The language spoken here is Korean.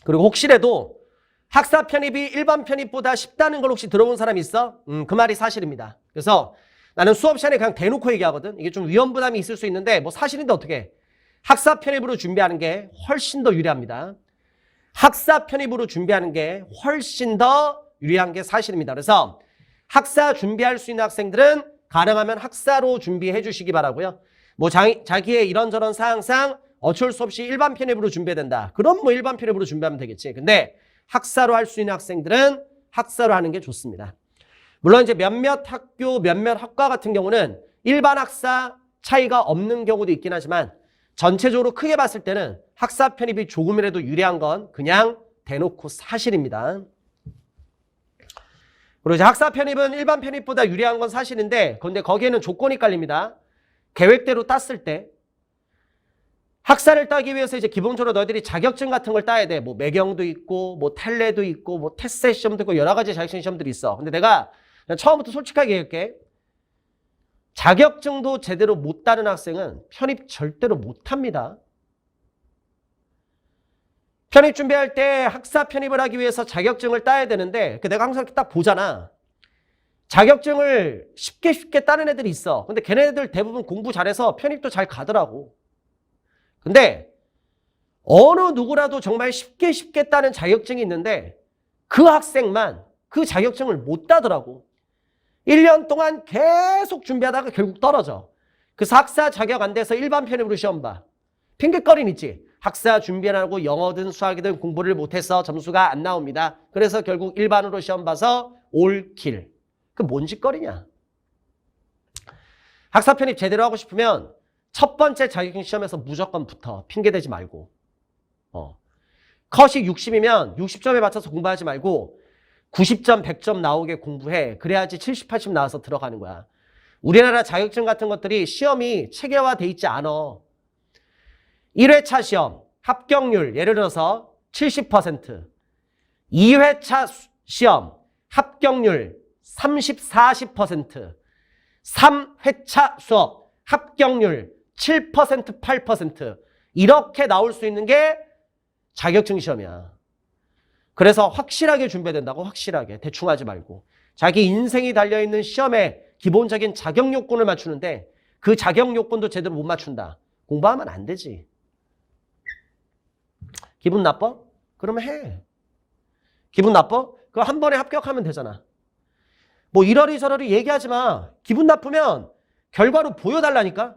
그리고 혹시라도 학사 편입이 일반 편입보다 쉽다는 걸 혹시 들어본 사람 있어? 그 말이 사실입니다. 그래서 나는 수업 시간에 그냥 대놓고 얘기하거든. 이게 좀 위험 부담이 있을 수 있는데 뭐 사실인데 어떻게? 학사 편입으로 준비하는 게 훨씬 더 유리합니다. 학사 편입으로 준비하는 게 훨씬 더 유리한 게 사실입니다. 그래서 학사 준비할 수 있는 학생들은 가능하면 학사로 준비해 주시기 바라고요. 뭐 자기의 이런저런 사항상 어쩔 수 없이 일반 편입으로 준비해야 된다. 그럼 뭐 일반 편입으로 준비하면 되겠지. 근데 학사로 할 수 있는 학생들은 학사로 하는 게 좋습니다. 물론 이제 몇몇 학교, 몇몇 학과 같은 경우는 일반 학사 차이가 없는 경우도 있긴 하지만 전체적으로 크게 봤을 때는 학사 편입이 조금이라도 유리한 건 그냥 대놓고 사실입니다. 그리고 이제 학사 편입은 일반 편입보다 유리한 건 사실인데 그런데 거기에는 조건이 깔립니다. 계획대로 땄을 때 학사를 따기 위해서 이제 기본적으로 너희들이 자격증 같은 걸 따야 돼. 뭐 매경도 있고 뭐 텔레도 있고 뭐 테세 시험도 있고 여러 가지 자격증 시험들이 있어. 근데 내가 처음부터 솔직하게 얘기할게. 자격증도 제대로 못 따는 학생은 편입 절대로 못 합니다. 편입 준비할 때 학사 편입을 하기 위해서 자격증을 따야 되는데 내가 항상 딱 보잖아. 자격증을 쉽게 따는 애들이 있어. 근데 걔네들 대부분 공부 잘해서 편입도 잘 가더라고. 근데 어느 누구라도 정말 쉽게 따는 자격증이 있는데 그 학생만 그 자격증을 못 따더라고. 1년 동안 계속 준비하다가 결국 떨어져. 그래서 학사 자격 안 돼서 일반 편입으로 시험 봐. 핑계거리는 있지. 학사 준비 안 하고 영어든 수학이든 공부를 못해서 점수가 안 나옵니다. 그래서 결국 일반으로 시험 봐서 올킬. 그 뭔 짓거리냐. 학사 편입 제대로 하고 싶으면 첫 번째 자격증 시험에서 무조건 붙어. 핑계대지 말고. 컷이 60이면 60점에 맞춰서 공부하지 말고 90점, 100점 나오게 공부해. 그래야지 70, 80 나와서 들어가는 거야. 우리나라 자격증 같은 것들이 시험이 체계화돼 있지 않아. 1회차 시험 합격률 예를 들어서 70%, 2회차 시험 합격률 30, 40%, 3회차 수업 합격률 7%, 8% 이렇게 나올 수 있는 게 자격증 시험이야. 그래서 확실하게 준비해야 된다고. 확실하게. 대충 하지 말고. 자기 인생이 달려있는 시험에 기본적인 자격 요건을 맞추는데 그 자격 요건도 제대로 못 맞춘다. 공부하면 안 되지. 기분 나빠? 그러면 해. 기분 나빠? 그거 한 번에 합격하면 되잖아. 뭐 이러리 저러리 얘기하지 마. 기분 나쁘면 결과로 보여달라니까.